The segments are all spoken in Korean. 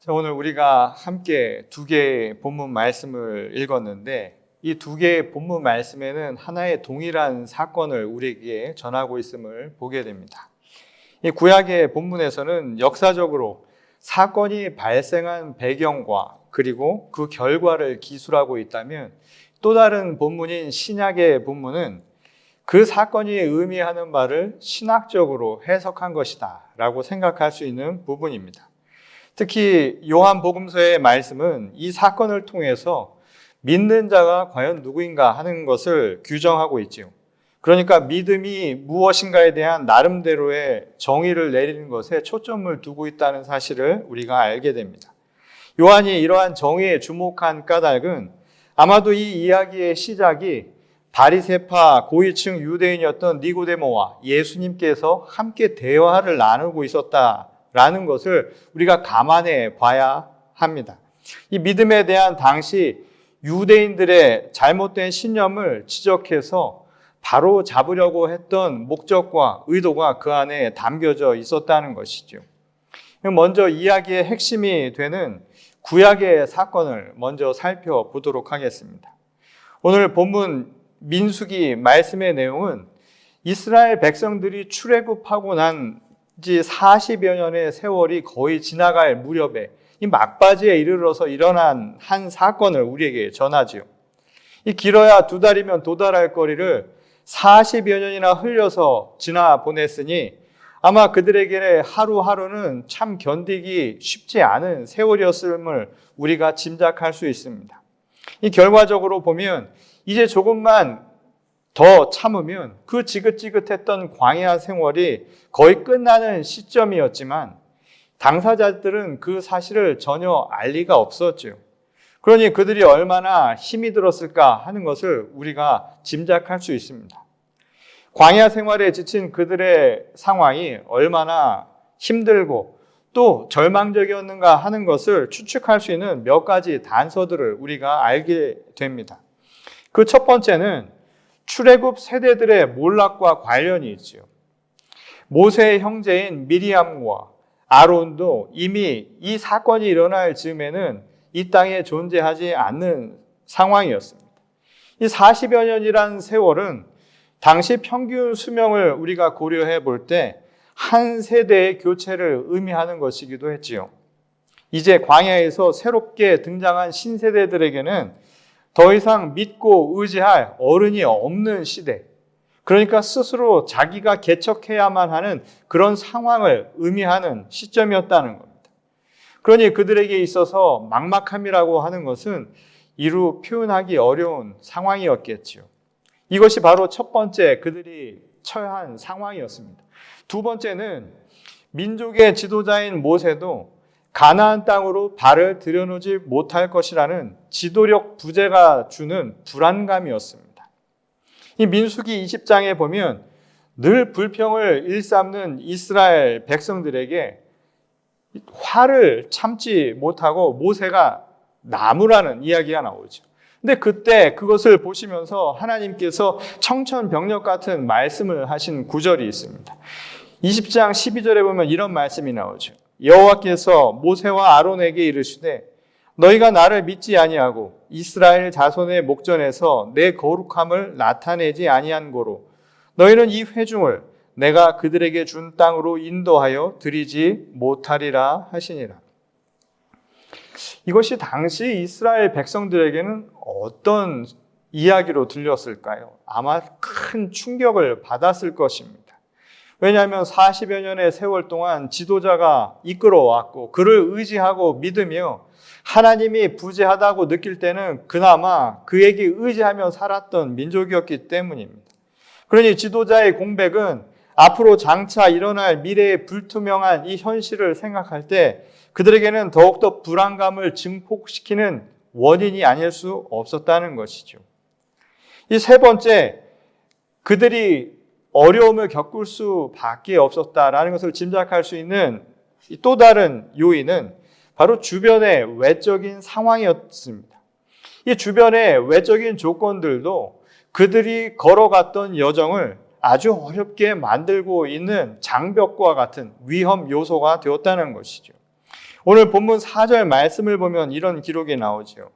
자, 오늘 우리가 함께 두 개의 본문 말씀을 읽었는데 이 두 개의 본문 말씀에는 하나의 동일한 사건을 우리에게 전하고 있음을 보게 됩니다. 이 구약의 본문에서는 역사적으로 사건이 발생한 배경과 그리고 그 결과를 기술하고 있다면, 또 다른 본문인 신약의 본문은 그 사건이 의미하는 바를 신학적으로 해석한 것이다 라고 생각할 수 있는 부분입니다. 특히 요한복음서의 말씀은 이 사건을 통해서 믿는 자가 과연 누구인가 하는 것을 규정하고 있지요. 그러니까 믿음이 무엇인가에 대한 나름대로의 정의를 내리는 것에 초점을 두고 있다는 사실을 우리가 알게 됩니다. 요한이 이러한 정의에 주목한 까닭은 아마도 이 이야기의 시작이 바리새파 고위층 유대인이었던 니고데모와 예수님께서 함께 대화를 나누고 있었다라는 것을 우리가 감안해 봐야 합니다. 이 믿음에 대한 당시 유대인들의 잘못된 신념을 지적해서 바로 잡으려고 했던 목적과 의도가 그 안에 담겨져 있었다는 것이죠. 먼저 이야기의 핵심이 되는 구약의 사건을 먼저 살펴보도록 하겠습니다. 오늘 본문 민수기 말씀의 내용은 이스라엘 백성들이 출애굽하고 난 지 40여 년의 세월이 거의 지나갈 무렵에 이 막바지에 이르러서 일어난 한 사건을 우리에게 전하지요. 이 길어야 2달이면 도달할 거리를 40여 년이나 흘려서 지나 보냈으니 아마 그들에게 하루하루는 참 견디기 쉽지 않은 세월이었음을 우리가 짐작할 수 있습니다. 이 결과적으로 보면 이제 조금만 더 참으면 그 지긋지긋했던 광야 생활이 거의 끝나는 시점이었지만 당사자들은 그 사실을 전혀 알 리가 없었죠. 그러니 그들이 얼마나 힘이 들었을까 하는 것을 우리가 짐작할 수 있습니다. 광야 생활에 지친 그들의 상황이 얼마나 힘들고 또 절망적이었는가 하는 것을 추측할 수 있는 몇 가지 단서들을 우리가 알게 됩니다. 그 첫 번째는 출애굽 세대들의 몰락과 관련이 있지요. 모세의 형제인 미리암과 아론도 이미 이 사건이 일어날 즈음에는 이 땅에 존재하지 않는 상황이었습니다. 이 40여 년이란 세월은 당시 평균 수명을 우리가 고려해 볼 때 한 세대의 교체를 의미하는 것이기도 했지요. 이제 광야에서 새롭게 등장한 신세대들에게는 더 이상 믿고 의지할 어른이 없는 시대, 그러니까 스스로 자기가 개척해야만 하는 그런 상황을 의미하는 시점이었다는 겁니다. 그러니 그들에게 있어서 막막함이라고 하는 것은 이루 표현하기 어려운 상황이었겠죠. 이것이 바로 첫 번째 그들이 처한 상황이었습니다. 두 번째는 민족의 지도자인 모세도 가나안 땅으로 발을 들여놓지 못할 것이라는 지도력 부재가 주는 불안감이었습니다. 이 민수기 20장에 보면 늘 불평을 일삼는 이스라엘 백성들에게 화를 참지 못하고 모세가 나무라는 이야기가 나오죠. 근데 그때 그것을 보시면서 하나님께서 청천벽력 같은 말씀을 하신 구절이 있습니다. 20장 12절에 보면 이런 말씀이 나오죠. 여호와께서 모세와 아론에게 이르시되 너희가 나를 믿지 아니하고 이스라엘 자손의 목전에서 내 거룩함을 나타내지 아니한 고로 너희는 이 회중을 내가 그들에게 준 땅으로 인도하여 드리지 못하리라 하시니라. 이것이 당시 이스라엘 백성들에게는 어떤 이야기로 들렸을까요? 아마 큰 충격을 받았을 것입니다. 왜냐하면 40여 년의 세월 동안 지도자가 이끌어왔고 그를 의지하고 믿으며 하나님이 부재하다고 느낄 때는 그나마 그에게 의지하며 살았던 민족이었기 때문입니다. 그러니 지도자의 공백은 앞으로 장차 일어날 미래의 불투명한 이 현실을 생각할 때 그들에게는 더욱더 불안감을 증폭시키는 원인이 아닐 수 없었다는 것이죠. 이 세 번째, 그들이 어려움을 겪을 수밖에 없었다라는 것을 짐작할 수 있는 또 다른 요인은 바로 주변의 외적인 상황이었습니다. 이 주변의 외적인 조건들도 그들이 걸어갔던 여정을 아주 어렵게 만들고 있는 장벽과 같은 위험 요소가 되었다는 것이죠. 오늘 본문 4절 말씀을 보면 이런 기록이 나오죠.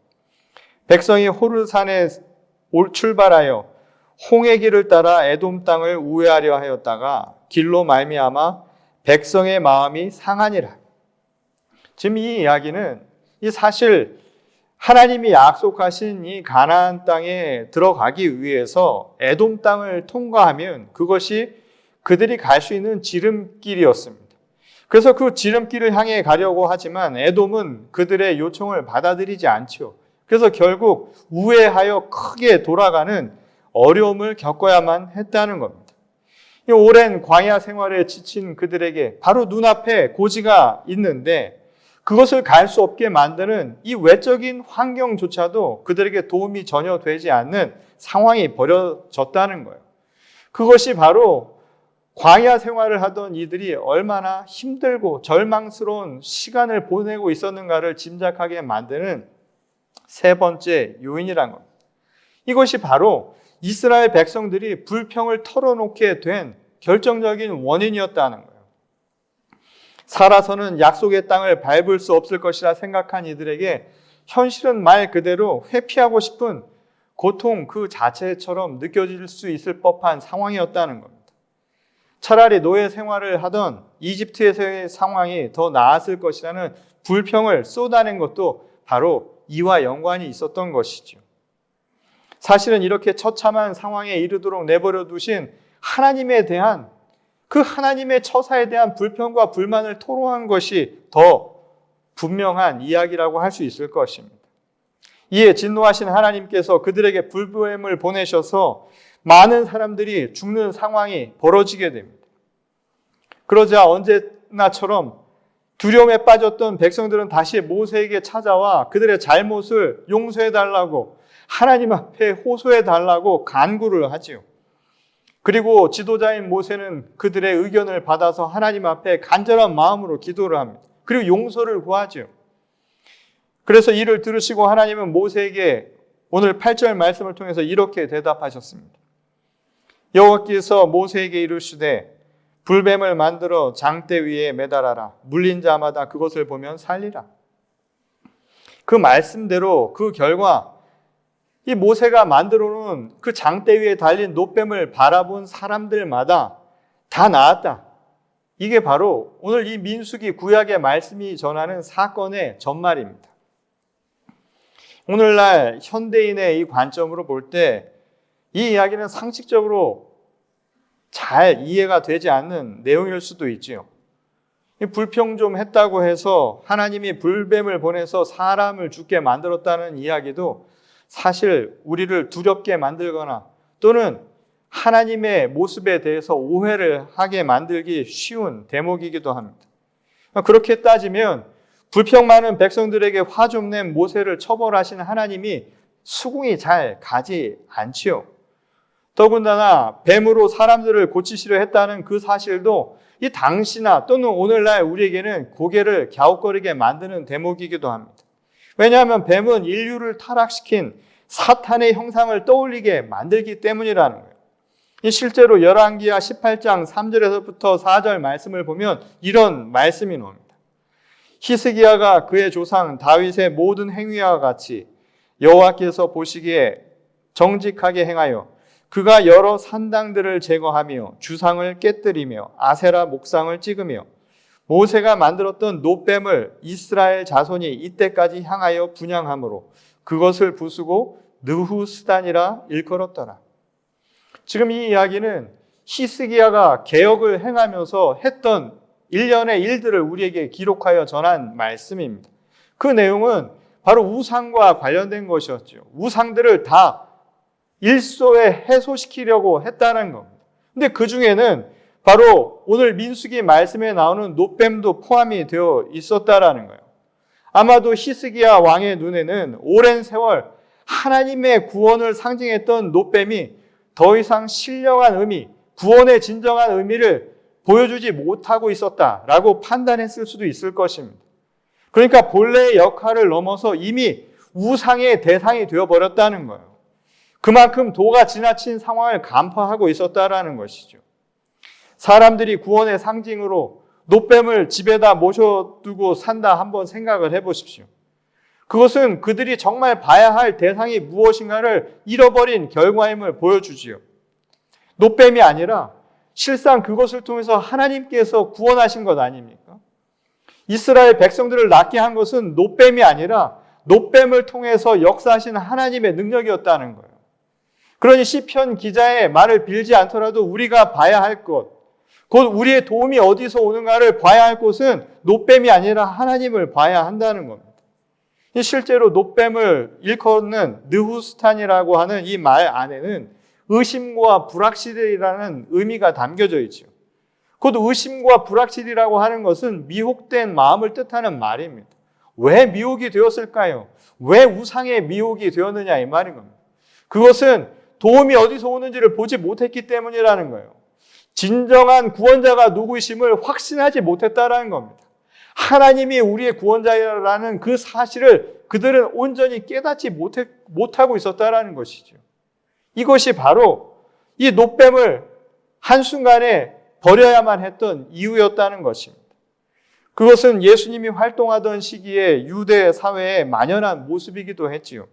백성이 호르산에 출발하여 홍해 길을 따라 에돔 땅을 우회하려 하였다가 길로 말미암아 백성의 마음이 상하니라. 지금 이 이야기는 사실 하나님이 약속하신 이 가나안 땅에 들어가기 위해서 에돔 땅을 통과하면 그것이 그들이 갈 수 있는 지름길이었습니다. 그래서 그 지름길을 향해 가려고 하지만 에돔은 그들의 요청을 받아들이지 않죠. 그래서 결국 우회하여 크게 돌아가는 어려움을 겪어야만 했다는 겁니다. 이 오랜 광야 생활에 지친 그들에게 바로 눈앞에 고지가 있는데 그것을 갈 수 없게 만드는 이 외적인 환경조차도 그들에게 도움이 전혀 되지 않는 상황이 벌어졌다는 거예요. 그것이 바로 광야 생활을 하던 이들이 얼마나 힘들고 절망스러운 시간을 보내고 있었는가를 짐작하게 만드는 세 번째 요인이란 겁니다. 이것이 바로 이스라엘 백성들이 불평을 털어놓게 된 결정적인 원인이었다는 거예요. 살아서는 약속의 땅을 밟을 수 없을 것이라 생각한 이들에게 현실은 말 그대로 회피하고 싶은 고통 그 자체처럼 느껴질 수 있을 법한 상황이었다는 겁니다. 차라리 노예 생활을 하던 이집트에서의 상황이 더 나았을 것이라는 불평을 쏟아낸 것도 바로 이와 연관이 있었던 것이죠. 사실은 이렇게 처참한 상황에 이르도록 내버려 두신 하나님에 대한 그 하나님의 처사에 대한 불평과 불만을 토로한 것이 더 분명한 이야기라고 할 수 있을 것입니다. 이에 진노하신 하나님께서 그들에게 불뱀을 보내셔서 많은 사람들이 죽는 상황이 벌어지게 됩니다. 그러자 언제나처럼 두려움에 빠졌던 백성들은 다시 모세에게 찾아와 그들의 잘못을 용서해달라고 하나님 앞에 호소해달라고 간구를 하지요. 그리고 지도자인 모세는 그들의 의견을 받아서 하나님 앞에 간절한 마음으로 기도를 합니다. 그리고 용서를 구하죠. 그래서 이를 들으시고 하나님은 모세에게 오늘 8절 말씀을 통해서 이렇게 대답하셨습니다. 여호와께서 모세에게 이르시되 불뱀을 만들어 장대 위에 매달아라. 물린 자마다 그것을 보면 살리라. 그 말씀대로 그 결과 이 모세가 만들어 놓은 그 장대 위에 달린 놋뱀을 바라본 사람들마다 다 나았다. 이게 바로 오늘 이 민수기 구약의 말씀이 전하는 사건의 전말입니다. 오늘날 현대인의 이 관점으로 볼 때 이 이야기는 상식적으로 잘 이해가 되지 않는 내용일 수도 있지요. 불평 좀 했다고 해서 하나님이 불뱀을 보내서 사람을 죽게 만들었다는 이야기도 사실 우리를 두렵게 만들거나 또는 하나님의 모습에 대해서 오해를 하게 만들기 쉬운 대목이기도 합니다. 그렇게 따지면 불평 많은 백성들에게 화 좀 낸 모세를 처벌하신 하나님이 수긍이 잘 가지 않지요. 더군다나 뱀으로 사람들을 고치시려 했다는 그 사실도 이 당시나 또는 오늘날 우리에게는 고개를 갸웃거리게 만드는 대목이기도 합니다. 왜냐하면 뱀은 인류를 타락시킨 사탄의 형상을 떠올리게 만들기 때문이라는 거예요. 실제로 열왕기하 18장 3절에서부터 4절 말씀을 보면 이런 말씀이 나옵니다. 히스기야가 그의 조상 다윗의 모든 행위와 같이 여호와께서 보시기에 정직하게 행하여 그가 여러 산당들을 제거하며 주상을 깨뜨리며 아세라 목상을 찍으며 모세가 만들었던 놋뱀을 이스라엘 자손이 이때까지 향하여 분향함으로 그것을 부수고 느후스단이라 일컬었더라. 지금 이 이야기는 히스기야가 개혁을 행하면서 했던 일련의 일들을 우리에게 기록하여 전한 말씀입니다. 그 내용은 바로 우상과 관련된 것이었죠. 우상들을 다 일소에 해소시키려고 했다는 겁니다. 근데 그 중에는 바로 오늘 민수기 말씀에 나오는 놋뱀도 포함이 되어 있었다라는 거예요. 아마도 히스기야 왕의 눈에는 오랜 세월 하나님의 구원을 상징했던 놋뱀이 더 이상 신령한 의미, 구원의 진정한 의미를 보여주지 못하고 있었다라고 판단했을 수도 있을 것입니다. 그러니까 본래의 역할을 넘어서 이미 우상의 대상이 되어버렸다는 거예요. 그만큼 도가 지나친 상황을 간파하고 있었다라는 것이죠. 사람들이 구원의 상징으로 노뱀을 집에다 모셔두고 산다 한번 생각을 해보십시오. 그것은 그들이 정말 봐야 할 대상이 무엇인가를 잃어버린 결과임을 보여주지요. 노뱀이 아니라 실상 그것을 통해서 하나님께서 구원하신 것 아닙니까? 이스라엘 백성들을 낫게 한 것은 노뱀이 아니라 노뱀을 통해서 역사하신 하나님의 능력이었다는 거예요. 그러니 시편 기자의 말을 빌지 않더라도 우리가 봐야 할 것, 곧 우리의 도움이 어디서 오는가를 봐야 할 곳은 노뱀이 아니라 하나님을 봐야 한다는 겁니다. 실제로 노뱀을 일컫는 느후스탄이라고 하는 이 말 안에는 의심과 불확실이라는 의미가 담겨져 있죠. 곧 의심과 불확실이라고 하는 것은 미혹된 마음을 뜻하는 말입니다. 왜 미혹이 되었을까요? 왜 우상에 미혹이 되었느냐 이 말인 겁니다. 그것은 도움이 어디서 오는지를 보지 못했기 때문이라는 거예요. 진정한 구원자가 누구이심을 확신하지 못했다라는 겁니다. 하나님이 우리의 구원자라는 그 사실을 그들은 온전히 깨닫지 못하고 있었다라는 것이죠. 이것이 바로 이 노뱀을 한순간에 버려야만 했던 이유였다는 것입니다. 그것은 예수님이 활동하던 시기에 유대 사회에 만연한 모습이기도 했지요.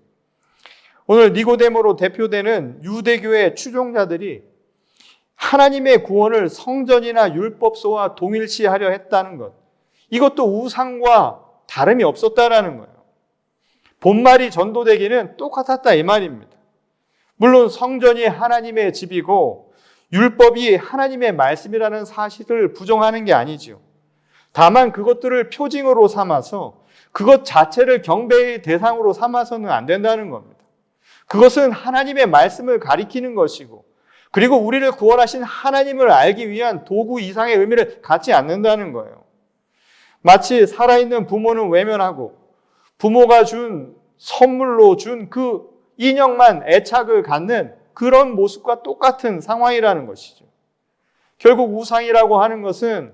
오늘 니고데모로 대표되는 유대교의 추종자들이 하나님의 구원을 성전이나 율법서와 동일시하려 했다는 것, 이것도 우상과 다름이 없었다라는 거예요. 본말이 전도되기는 똑같았다 이 말입니다. 물론 성전이 하나님의 집이고 율법이 하나님의 말씀이라는 사실을 부정하는 게 아니지요. 다만 그것들을 표징으로 삼아서 그것 자체를 경배의 대상으로 삼아서는 안 된다는 겁니다. 그것은 하나님의 말씀을 가리키는 것이고 그리고 우리를 구원하신 하나님을 알기 위한 도구 이상의 의미를 갖지 않는다는 거예요. 마치 살아있는 부모는 외면하고 부모가 준 선물로 준 그 인형만 애착을 갖는 그런 모습과 똑같은 상황이라는 것이죠. 결국 우상이라고 하는 것은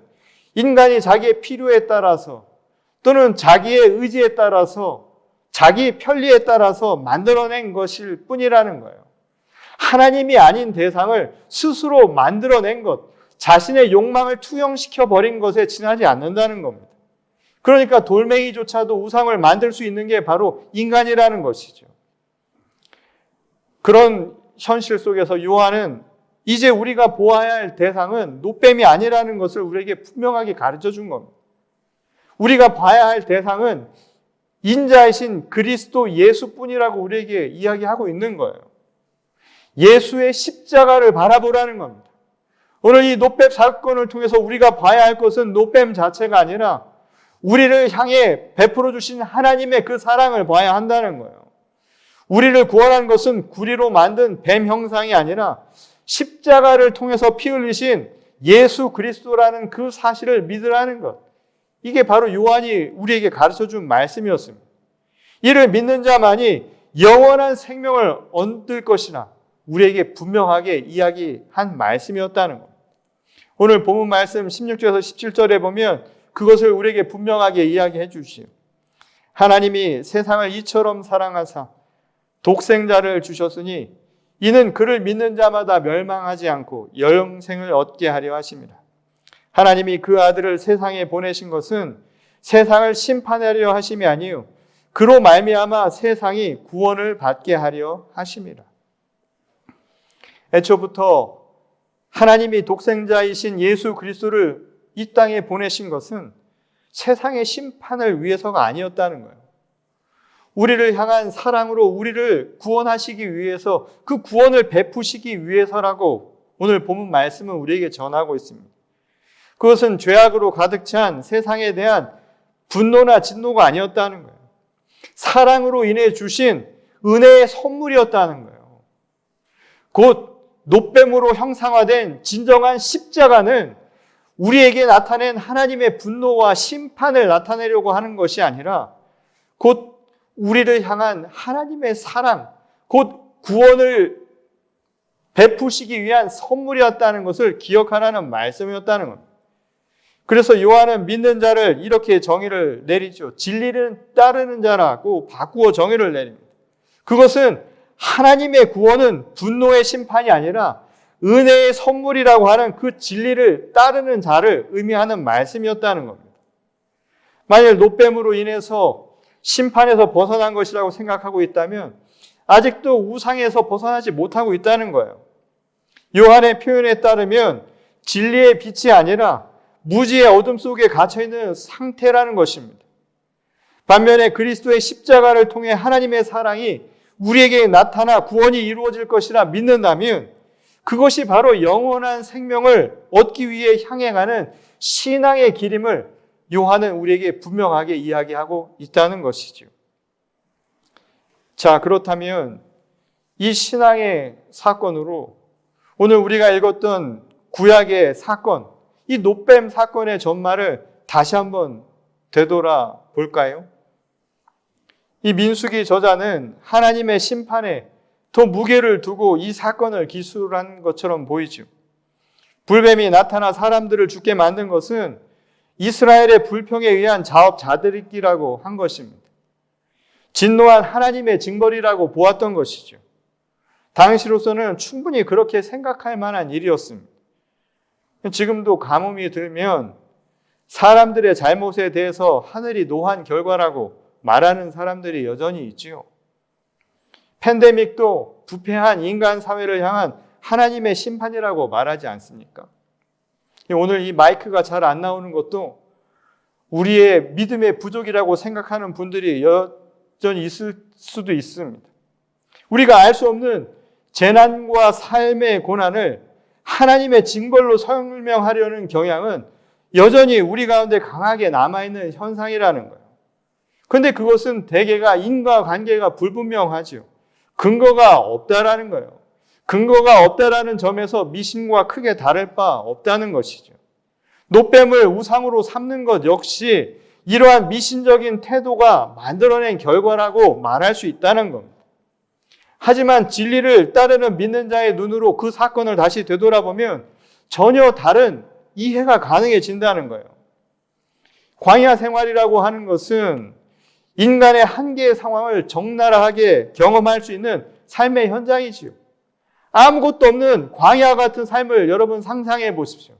인간이 자기의 필요에 따라서 또는 자기의 의지에 따라서 자기 편리에 따라서 만들어낸 것일 뿐이라는 거예요. 하나님이 아닌 대상을 스스로 만들어낸 것, 자신의 욕망을 투영시켜 버린 것에 지나지 않는다는 겁니다. 그러니까 돌멩이조차도 우상을 만들 수 있는 게 바로 인간이라는 것이죠. 그런 현실 속에서 요한은 이제 우리가 보아야 할 대상은 노뱀이 아니라는 것을 우리에게 분명하게 가르쳐 준 겁니다. 우리가 봐야 할 대상은 인자이신 그리스도 예수뿐이라고 우리에게 이야기하고 있는 거예요. 예수의 십자가를 바라보라는 겁니다. 오늘 이 노뱀 사건을 통해서 우리가 봐야 할 것은 노뱀 자체가 아니라 우리를 향해 베풀어 주신 하나님의 그 사랑을 봐야 한다는 거예요. 우리를 구원한 것은 구리로 만든 뱀 형상이 아니라 십자가를 통해서 피 흘리신 예수 그리스도라는 그 사실을 믿으라는 것. 이게 바로 요한이 우리에게 가르쳐준 말씀이었습니다. 이를 믿는 자만이 영원한 생명을 얻을 것이나 우리에게 분명하게 이야기한 말씀이었다는 것. 오늘 본문 말씀 16절에서 17절에 보면 그것을 우리에게 분명하게 이야기해 주시오. 하나님이 세상을 이처럼 사랑하사 독생자를 주셨으니 이는 그를 믿는 자마다 멸망하지 않고 영생을 얻게 하려 하심이라. 하나님이 그 아들을 세상에 보내신 것은 세상을 심판하려 하심이 아니요 그로 말미암아 세상이 구원을 받게 하려 하심이라. 애초부터 하나님이 독생자이신 예수 그리스도를 이 땅에 보내신 것은 세상의 심판을 위해서가 아니었다는 거예요. 우리를 향한 사랑으로 우리를 구원하시기 위해서 그 구원을 베푸시기 위해서라고 오늘 본문 말씀은 우리에게 전하고 있습니다. 그것은 죄악으로 가득 찬 세상에 대한 분노나 진노가 아니었다는 거예요. 사랑으로 인해 주신 은혜의 선물이었다는 거예요. 곧 노뱀으로 형상화된 진정한 십자가는 우리에게 나타낸 하나님의 분노와 심판을 나타내려고 하는 것이 아니라 곧 우리를 향한 하나님의 사랑, 곧 구원을 베푸시기 위한 선물이었다는 것을 기억하라는 말씀이었다는 겁니다. 그래서 요한은 믿는 자를 이렇게 정의를 내리죠. 진리를 따르는 자라고 바꾸어 정의를 내립니다. 그것은 하나님의 구원은 분노의 심판이 아니라 은혜의 선물이라고 하는 그 진리를 따르는 자를 의미하는 말씀이었다는 겁니다. 만일 노뱀으로 인해서 심판에서 벗어난 것이라고 생각하고 있다면 아직도 우상에서 벗어나지 못하고 있다는 거예요. 요한의 표현에 따르면 진리의 빛이 아니라 무지의 어둠 속에 갇혀있는 상태라는 것입니다. 반면에 그리스도의 십자가를 통해 하나님의 사랑이 우리에게 나타나 구원이 이루어질 것이라 믿는다면 그것이 바로 영원한 생명을 얻기 위해 향해가는 신앙의 길임을 요한은 우리에게 분명하게 이야기하고 있다는 것이죠. 자, 그렇다면 이 신앙의 사건으로 오늘 우리가 읽었던 구약의 사건, 이 노뱀 사건의 전말을 다시 한번 되돌아 볼까요? 이 민수기 저자는 하나님의 심판에 더 무게를 두고 이 사건을 기술한 것처럼 보이죠. 불뱀이 나타나 사람들을 죽게 만든 것은 이스라엘의 불평에 의한 자업자득이라고 한 것입니다. 진노한 하나님의 징벌이라고 보았던 것이죠. 당시로서는 충분히 그렇게 생각할 만한 일이었습니다. 지금도 가뭄이 들면 사람들의 잘못에 대해서 하늘이 노한 결과라고 말하는 사람들이 여전히 있지요. 팬데믹도 부패한 인간 사회를 향한 하나님의 심판이라고 말하지 않습니까? 오늘 이 마이크가 잘 안 나오는 것도 우리의 믿음의 부족이라고 생각하는 분들이 여전히 있을 수도 있습니다. 우리가 알 수 없는 재난과 삶의 고난을 하나님의 징벌로 설명하려는 경향은 여전히 우리 가운데 강하게 남아있는 현상이라는 거예요. 그런데 그것은 대개가 인과관계가 불분명하죠. 근거가 없다라는 거예요. 근거가 없다라는 점에서 미신과 크게 다를 바 없다는 것이죠. 노뱀을 우상으로 삼는 것 역시 이러한 미신적인 태도가 만들어낸 결과라고 말할 수 있다는 겁니다. 하지만 진리를 따르는 믿는 자의 눈으로 그 사건을 다시 되돌아보면 전혀 다른 이해가 가능해진다는 거예요. 광야 생활이라고 하는 것은 인간의 한계의 상황을 적나라하게 경험할 수 있는 삶의 현장이지요. 아무것도 없는 광야 같은 삶을 여러분 상상해 보십시오.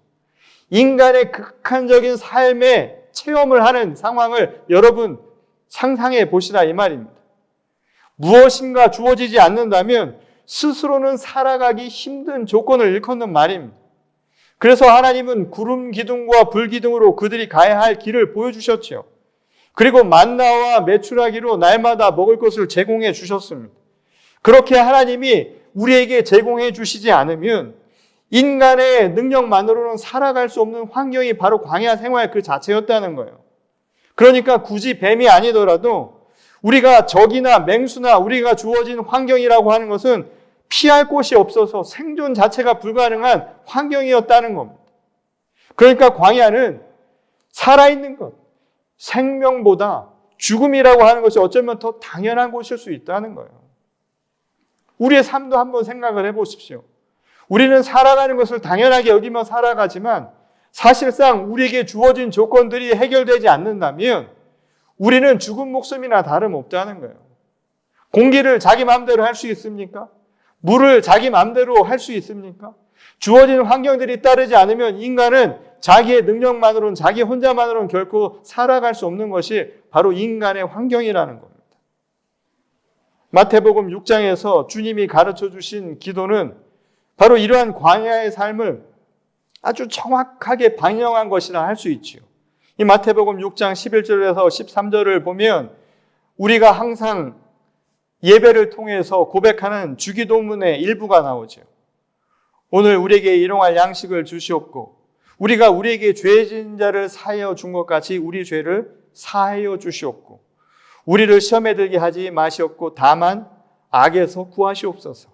인간의 극한적인 삶의 체험을 하는 상황을 여러분 상상해 보시라 이 말입니다. 무엇인가 주어지지 않는다면 스스로는 살아가기 힘든 조건을 일컫는 말입니다. 그래서 하나님은 구름 기둥과 불 기둥으로 그들이 가야 할 길을 보여주셨죠. 그리고 만나와 메추라기로 날마다 먹을 것을 제공해 주셨습니다. 그렇게 하나님이 우리에게 제공해 주시지 않으면 인간의 능력만으로는 살아갈 수 없는 환경이 바로 광야 생활 그 자체였다는 거예요. 그러니까 굳이 뱀이 아니더라도 우리가 적이나 맹수나 우리가 주어진 환경이라고 하는 것은 피할 곳이 없어서 생존 자체가 불가능한 환경이었다는 겁니다. 그러니까 광야는 살아있는 것, 생명보다 죽음이라고 하는 것이 어쩌면 더 당연한 곳일 수 있다는 거예요. 우리의 삶도 한번 생각을 해보십시오. 우리는 살아가는 것을 당연하게 여기며 살아가지만 사실상 우리에게 주어진 조건들이 해결되지 않는다면 우리는 죽은 목숨이나 다름없다는 거예요. 공기를 자기 마음대로 할 수 있습니까? 물을 자기 마음대로 할 수 있습니까? 주어진 환경들이 따르지 않으면 인간은 자기의 능력만으로는 자기 혼자만으로는 결코 살아갈 수 없는 것이 바로 인간의 환경이라는 겁니다. 마태복음 6장에서 주님이 가르쳐 주신 기도는 바로 이러한 광야의 삶을 아주 정확하게 반영한 것이라 할 수 있지요. 이 마태복음 6장 11절에서 13절을 보면 우리가 항상 예배를 통해서 고백하는 주기도문의 일부가 나오죠. 오늘 우리에게 일용할 양식을 주시옵고 우리가 우리에게 죄진 자를 사하여 준 것 같이 우리 죄를 사하여 주시옵고 우리를 시험에 들게 하지 마시옵고 다만 악에서 구하시옵소서.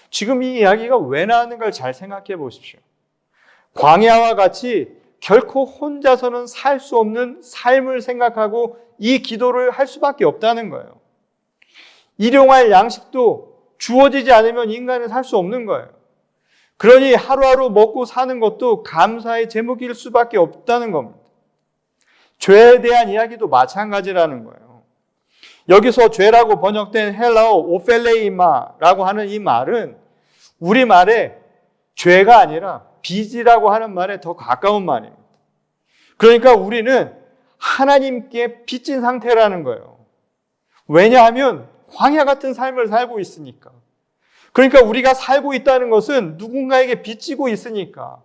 지금 이 이야기가 왜 나왔는가를 잘 생각해 보십시오. 광야와 같이 결코 혼자서는 살 수 없는 삶을 생각하고 이 기도를 할 수밖에 없다는 거예요. 일용할 양식도 주어지지 않으면 인간은 살 수 없는 거예요. 그러니 하루하루 먹고 사는 것도 감사의 제목일 수밖에 없다는 겁니다. 죄에 대한 이야기도 마찬가지라는 거예요. 여기서 죄라고 번역된 헬라어 오펠레이마라고 하는 이 말은 우리말에 죄가 아니라 빚이라고 하는 말에 더 가까운 말입니다. 그러니까 우리는 하나님께 빚진 상태라는 거예요. 왜냐하면 광야 같은 삶을 살고 있으니까. 그러니까 우리가 살고 있다는 것은 누군가에게 빚지고 있으니까.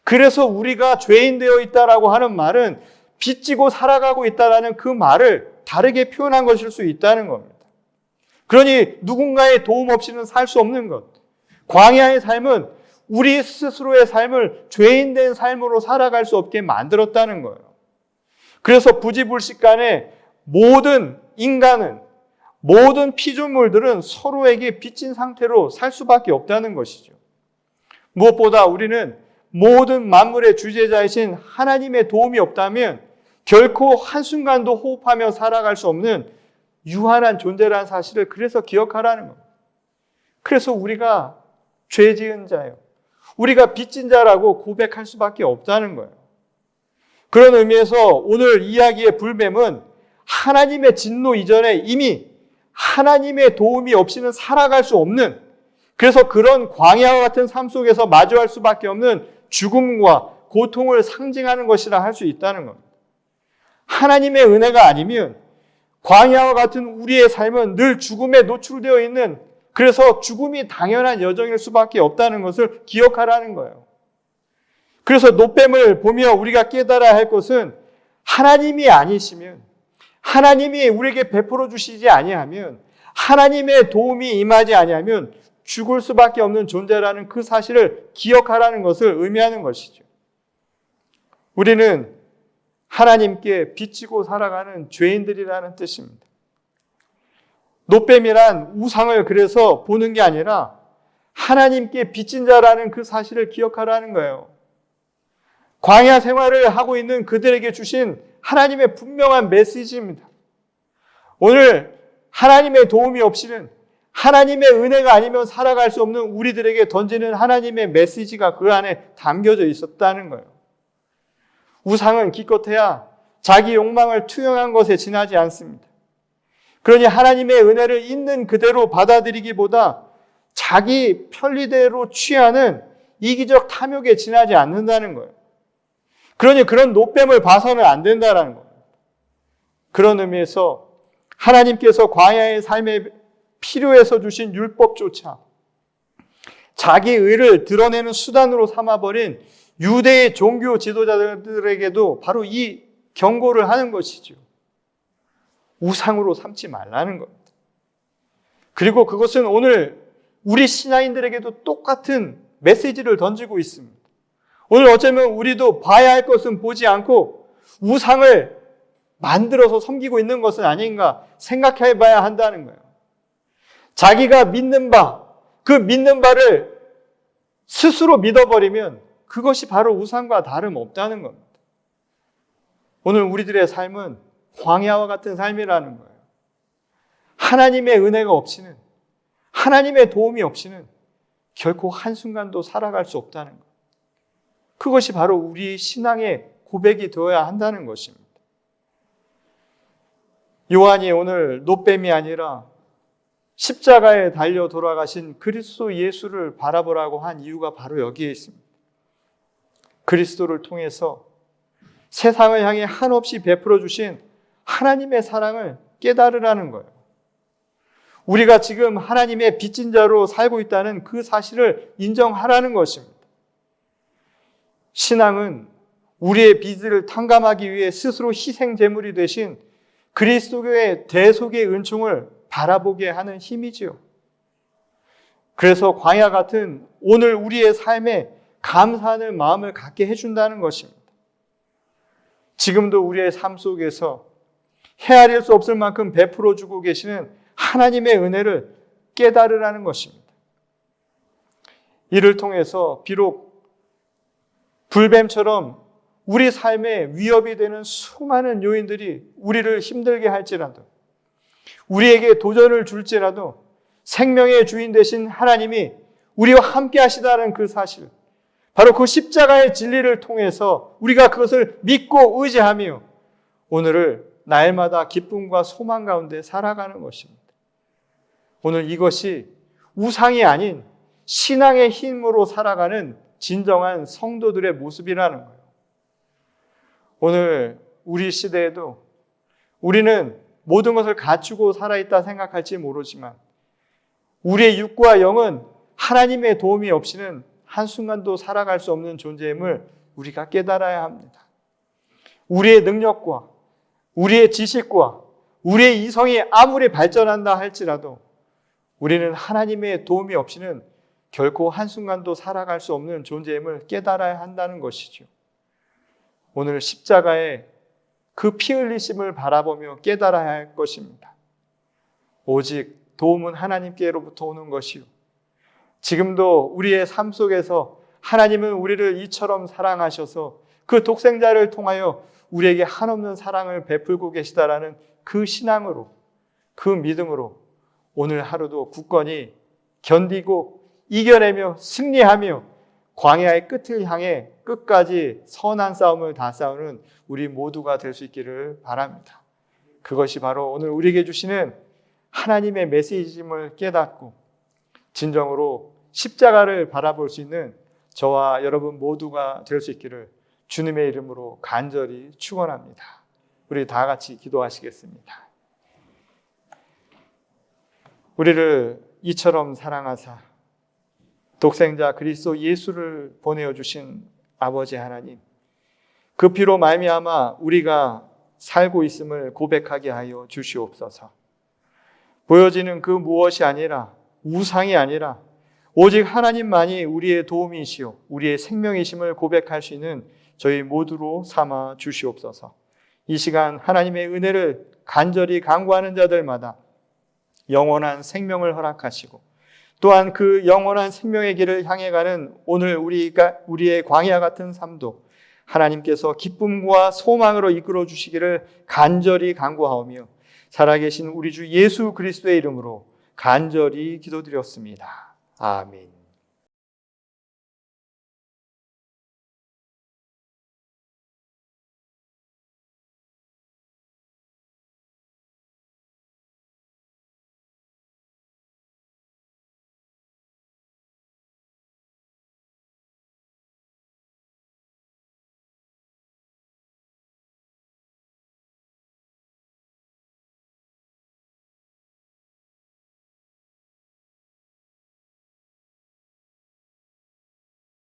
그래서 우리가 죄인 되어 있다라고 하는 말은 빚지고 살아가고 있다라는 그 말을 다르게 표현한 것일 수 있다는 겁니다. 그러니 누군가의 도움 없이는 살 수 없는 것. 광야의 삶은 우리 스스로의 삶을 죄인된 삶으로 살아갈 수 없게 만들었다는 거예요. 그래서 부지불식간에 모든 인간은, 모든 피조물들은 서로에게 빚진 상태로 살 수밖에 없다는 것이죠. 무엇보다 우리는 모든 만물의 주재자이신 하나님의 도움이 없다면 결코 한순간도 호흡하며 살아갈 수 없는 유한한 존재라는 사실을 그래서 기억하라는 겁니다. 그래서 우리가 죄 지은 자예요. 우리가 빚진 자라고 고백할 수밖에 없다는 거예요. 그런 의미에서 오늘 이야기의 불뱀은 하나님의 진노 이전에 이미 하나님의 도움이 없이는 살아갈 수 없는, 그래서 그런 광야와 같은 삶 속에서 마주할 수밖에 없는 죽음과 고통을 상징하는 것이라 할 수 있다는 겁니다. 하나님의 은혜가 아니면 광야와 같은 우리의 삶은 늘 죽음에 노출되어 있는, 그래서 죽음이 당연한 여정일 수밖에 없다는 것을 기억하라는 거예요. 그래서 노뱀을 보며 우리가 깨달아야 할 것은 하나님이 아니시면, 하나님이 우리에게 베풀어 주시지 아니하면, 하나님의 도움이 임하지 아니하면 죽을 수밖에 없는 존재라는 그 사실을 기억하라는 것을 의미하는 것이죠. 우리는 하나님께 빚지고 살아가는 죄인들이라는 뜻입니다. 노뱀이란 우상을 그래서 보는 게 아니라 하나님께 빚진 자라는 그 사실을 기억하라는 거예요. 광야 생활을 하고 있는 그들에게 주신 하나님의 분명한 메시지입니다. 오늘 하나님의 도움이 없이는, 하나님의 은혜가 아니면 살아갈 수 없는 우리들에게 던지는 하나님의 메시지가 그 안에 담겨져 있었다는 거예요. 우상은 기껏해야 자기 욕망을 투영한 것에 지나지 않습니다. 그러니 하나님의 은혜를 있는 그대로 받아들이기보다 자기 편리대로 취하는 이기적 탐욕에 지나지 않는다는 거예요. 그러니 그런 노뱀을 봐서는 안 된다는 거예요. 그런 의미에서 하나님께서 광야의 삶에 필요해서 주신 율법조차 자기 의를 드러내는 수단으로 삼아버린 유대의 종교 지도자들에게도 바로 이 경고를 하는 것이죠. 우상으로 삼지 말라는 겁니다. 그리고 그것은 오늘 우리 신앙인들에게도 똑같은 메시지를 던지고 있습니다. 오늘 어쩌면 우리도 봐야 할 것은 보지 않고 우상을 만들어서 섬기고 있는 것은 아닌가 생각해 봐야 한다는 거예요. 자기가 믿는 바, 그 믿는 바를 스스로 믿어버리면 그것이 바로 우상과 다름없다는 겁니다. 오늘 우리들의 삶은 광야와 같은 삶이라는 거예요. 하나님의 은혜가 없이는, 하나님의 도움이 없이는 결코 한순간도 살아갈 수 없다는 것. 그것이 바로 우리 신앙의 고백이 되어야 한다는 것입니다. 요한이 오늘 노뱀이 아니라 십자가에 달려 돌아가신 그리스도 예수를 바라보라고 한 이유가 바로 여기에 있습니다. 그리스도를 통해서 세상을 향해 한없이 베풀어 주신 하나님의 사랑을 깨달으라는 거예요. 우리가 지금 하나님의 빚진 자로 살고 있다는 그 사실을 인정하라는 것입니다. 신앙은 우리의 빚을 탕감하기 위해 스스로 희생 제물이 되신 그리스도의 대속의 은총을 바라보게 하는 힘이지요. 그래서 광야 같은 오늘 우리의 삶에 감사하는 마음을 갖게 해준다는 것입니다. 지금도 우리의 삶 속에서 헤아릴 수 없을 만큼 베풀어 주고 계시는 하나님의 은혜를 깨달으라는 것입니다. 이를 통해서 비록 불뱀처럼 우리 삶에 위협이 되는 수많은 요인들이 우리를 힘들게 할지라도, 우리에게 도전을 줄지라도 생명의 주인 되신 하나님이 우리와 함께 하시다는 그 사실, 바로 그 십자가의 진리를 통해서 우리가 그것을 믿고 의지하며 오늘을 날마다 기쁨과 소망 가운데 살아가는 것입니다. 오늘 이것이 우상이 아닌 신앙의 힘으로 살아가는 진정한 성도들의 모습이라는 거예요. 오늘 우리 시대에도 우리는 모든 것을 갖추고 살아있다 생각할지 모르지만 우리의 육과 영은 하나님의 도움이 없이는 한순간도 살아갈 수 없는 존재임을 우리가 깨달아야 합니다. 우리의 능력과 우리의 지식과 우리의 이성이 아무리 발전한다 할지라도 우리는 하나님의 도움이 없이는 결코 한순간도 살아갈 수 없는 존재임을 깨달아야 한다는 것이죠. 오늘 십자가의 그 피 흘리심을 바라보며 깨달아야 할 것입니다. 오직 도움은 하나님께로부터 오는 것이요. 지금도 우리의 삶 속에서 하나님은 우리를 이처럼 사랑하셔서 그 독생자를 통하여 우리에게 한없는 사랑을 베풀고 계시다라는 그 신앙으로, 그 믿음으로 오늘 하루도 굳건히 견디고 이겨내며 승리하며 광야의 끝을 향해 끝까지 선한 싸움을 다 싸우는 우리 모두가 될 수 있기를 바랍니다. 그것이 바로 오늘 우리에게 주시는 하나님의 메시지임을 깨닫고 진정으로 십자가를 바라볼 수 있는 저와 여러분 모두가 될 수 있기를 주님의 이름으로 간절히 축원합니다. 우리 다 같이 기도하시겠습니다. 우리를 이처럼 사랑하사 독생자 그리스도 예수를 보내어 주신 아버지 하나님, 그 피로 말미암아 우리가 살고 있음을 고백하게 하여 주시옵소서. 보여지는 그 무엇이 아니라, 우상이 아니라 오직 하나님만이 우리의 도움이시오 우리의 생명이심을 고백할 수 있는 저희 모두로 삼아 주시옵소서. 이 시간 하나님의 은혜를 간절히 간구하는 자들마다 영원한 생명을 허락하시고 또한 그 영원한 생명의 길을 향해 가는 오늘 우리의 광야 같은 삶도 하나님께서 기쁨과 소망으로 이끌어 주시기를 간절히 간구하오며 살아계신 우리 주 예수 그리스도의 이름으로 간절히 기도드렸습니다. 아멘.